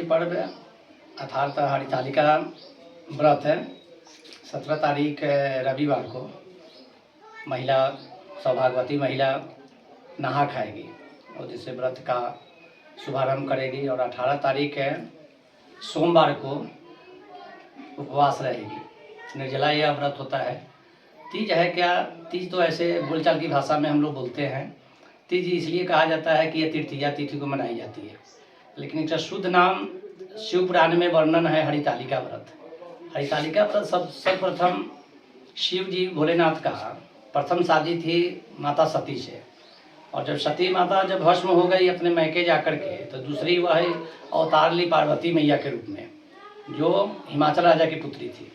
पर्व अर्थात हरितालिका व्रत है 17 तारीख रविवार को महिला सौभाग्यवती महिला नहा खाएगी और जिससे व्रत का शुभारंभ करेगी और 18 तारीख है सोमवार को उपवास रहेगी। निर्जला यह व्रत होता है। तीज है क्या? तीज तो ऐसे बोलचाल की भाषा में हम लोग बोलते हैं। तीज इसलिए कहा जाता है कि यह तृतीया तिथि को मनाई जाती है, लेकिन इसका शुद्ध नाम शिव पुराण में वर्णन है हरितालिका व्रत। हरितालिका व्रत सर्वप्रथम शिव जी भोलेनाथ का प्रथम शादी थी माता सती से, और जब सती माता जब भस्म हो गई अपने मैके जाकर के, तो दूसरी वह अवतार ली पार्वती मैया के रूप में, जो हिमाचल राजा की पुत्री थी।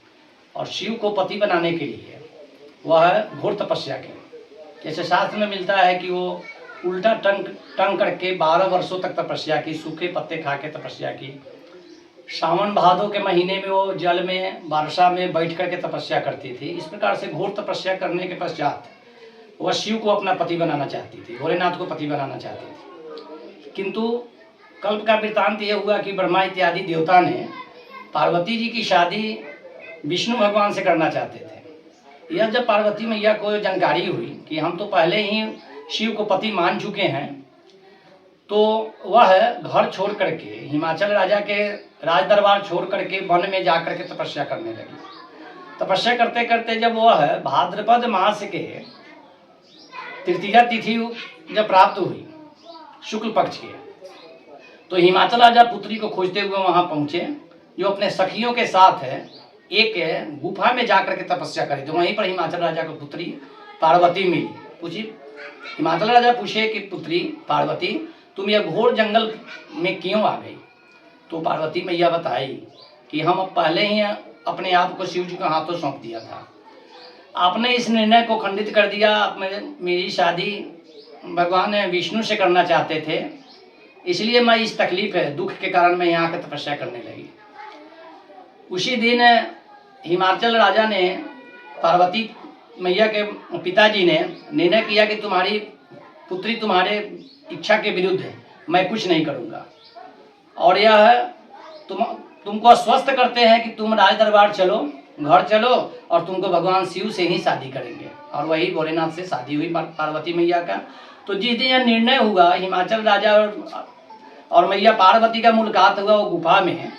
और शिव को पति बनाने के लिए वह घोर तपस्या की। जैसे शास्त्र में मिलता है कि वो उल्टा टंग करके 12 वर्षों तक तपस्या की, सूखे पत्ते खा के तपस्या की। सावन भादों के महीने में वो जल में वर्षा में बैठ करके तपस्या करती थी। इस प्रकार से घोर तपस्या करने के पश्चात वह शिव को अपना पति बनाना चाहती थी, भोलेनाथ को पति बनाना चाहती थी। किंतु कल्प का वृत्तांत यह हुआ कि ब्रह्मा इत्यादि देवता ने पार्वती जी की शादी विष्णु भगवान से करना चाहते थे। यह जब पार्वती मैया को जानकारी हुई कि हम तो पहले ही शिव को पति मान चुके हैं, तो वह घर छोड़ करके हिमाचल राजा के राज दरबार छोड़ करके वन में जा करके तपस्या करने लगी। तपस्या करते करते जब वह भाद्रपद मास के तृतीया तिथि जब प्राप्त हुई शुक्ल पक्ष के, तो हिमाचल राजा पुत्री को खोजते हुए वहां पहुंचे, जो अपने सखियों के साथ एक गुफा में जाकर के तपस्या करी। तो वहीं पर हिमाचल राजा को पुत्री पार्वती मिली। पूछी हिमाचल राजा पूछे कि पुत्री पार्वती, तुम यह घोर जंगल में क्यों आ गई? तो पार्वती मैया बताई कि हम पहले ही अपने आप को शिव जी के हाथों सौंप दिया था। आपने इस निर्णय को खंडित कर दिया। मेरी शादी भगवान विष्णु से करना चाहते थे, इसलिए मैं इस तकलीफ है दुख के कारण मैं यहाँ आकर तपस्या करने लगी। उसी दिन हिमाचल राजा ने पार्वती मैया के पिताजी ने निर्णय किया कि तुम्हारी पुत्री तुम्हारे इच्छा के विरुद्ध है, मैं कुछ नहीं करूँगा, और यह तुमको आश्वस्त करते हैं कि तुम राज दरबार चलो, घर चलो, और तुमको भगवान शिव से ही शादी करेंगे। और वही भोलेनाथ से शादी हुई पार्वती मैया का। तो जिस दिन यह निर्णय हुआ, हिमाचल राजा और मैया पार्वती का मुलाकात हुआ वो गुफा में,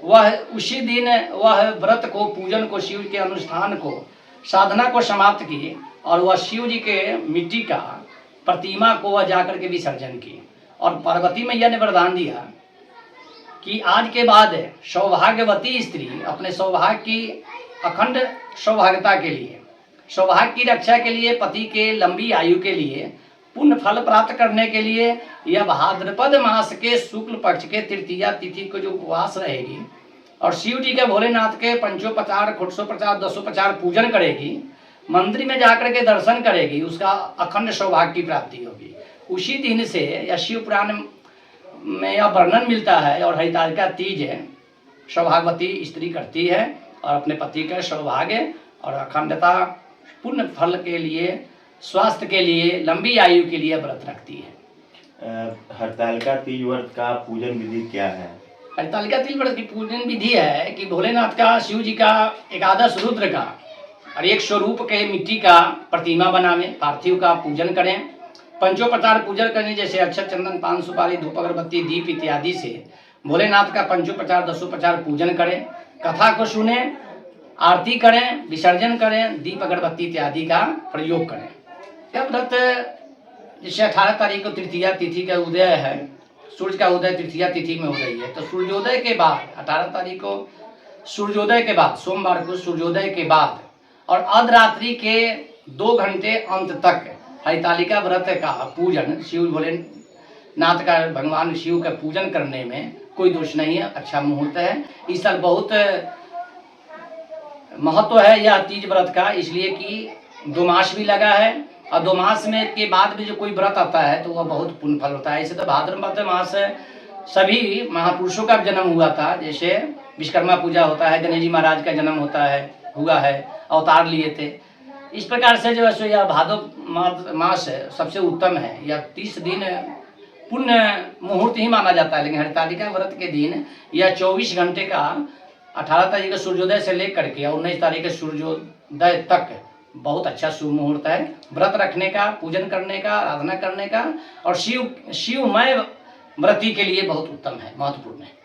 वह उसी दिन वह व्रत को, पूजन को, शिव के अनुष्ठान को, साधना को समाप्त की, और वह शिव जी के मिट्टी का प्रतिमा को वह जाकर के विसर्जन की। और पार्वती मैया ने वरदान दिया कि आज के बाद सौभाग्यवती स्त्री अपने सौभाग्य की अखंड सौभाग्यता के लिए, सौभाग्य की रक्षा के लिए, पति के लंबी आयु के लिए, पुण्य फल प्राप्त करने के लिए यह भाद्रपद मास के शुक्ल पक्ष के तृतीया तिथि को जो उपवास रहेगी और शिव जी के भोलेनाथ के पंचोपचार, खुटसोपचार, दसोपचार पूजन करेगी, मंदिर में जाकर के दर्शन करेगी, उसका अखंड सौभाग्य की प्राप्ति होगी। उसी दिन से यह शिव पुराण में यह वर्णन मिलता है। और हरितालिका तीज सौभाग्यवती स्त्री करती है और अपने पति के सौभाग्य और अखंडता, पुण्य फल के लिए, स्वास्थ्य के लिए, लंबी आयु के लिए व्रत रखती है। हरितालिका तीज व्रत का पूजन विधि क्या है? हरितालिका तीज व्रत की पूजन विधि है कि भोलेनाथ का, शिव जी का, एकादश रुद्र का और एक स्वरूप के मिट्टी का प्रतिमा बनावे, पार्थिव का पूजन करें, पंचोपचार पूजन करें, जैसे अक्षत, चंदन, पान, सुपारी, धूप, अगरबत्ती, दीप इत्यादि से भोलेनाथ का पंचोपचार, दसोपचार पूजन करें, कथा को सुने, आरती करें, विसर्जन करें, दीप अगरबत्ती इत्यादि का प्रयोग करें। यह व्रत जैसे 18 तारीख को तृतीया तिथि का उदय है, सूर्य का उदय तृतीया तिथि में हो रही है, तो सूर्योदय के बाद 18 तारीख को सूर्योदय के बाद, सोमवार को सूर्योदय के बाद और अर्धरात्रि के 2 घंटे अंत तक हरितालिका व्रत का पूजन, शिव भोलेनाथ का, भगवान शिव का पूजन करने में कोई दोष नहीं है, अच्छा मुहूर्त है। इस साल बहुत महत्व है यह तीज व्रत का, इसलिए कि 2 मास भी लगा है, और 2 मास में के बाद भी जो कोई व्रत आता है तो वह बहुत पुण्य फल होता है। ऐसे तो भाद्रपद मास सभी महापुरुषों का जन्म हुआ था, जैसे विश्वकर्मा पूजा होता है, गणेश जी महाराज का जन्म हुआ है, अवतार लिए थे। इस प्रकार से जो है सो यह भादो मास सबसे उत्तम है। यह 30 दिन पुण्य मुहूर्त ही माना जाता है। लेकिन हरितालिका व्रत के दिन यह 24 घंटे का 18 तारीख का सूर्योदय से लेकर के 19 तारीख के सूर्योदय तक बहुत अच्छा शुभ मुहूर्त है व्रत रखने का, पूजन करने का, आराधना करने का, और शिवमय व्रती के लिए बहुत उत्तम है, महत्वपूर्ण है।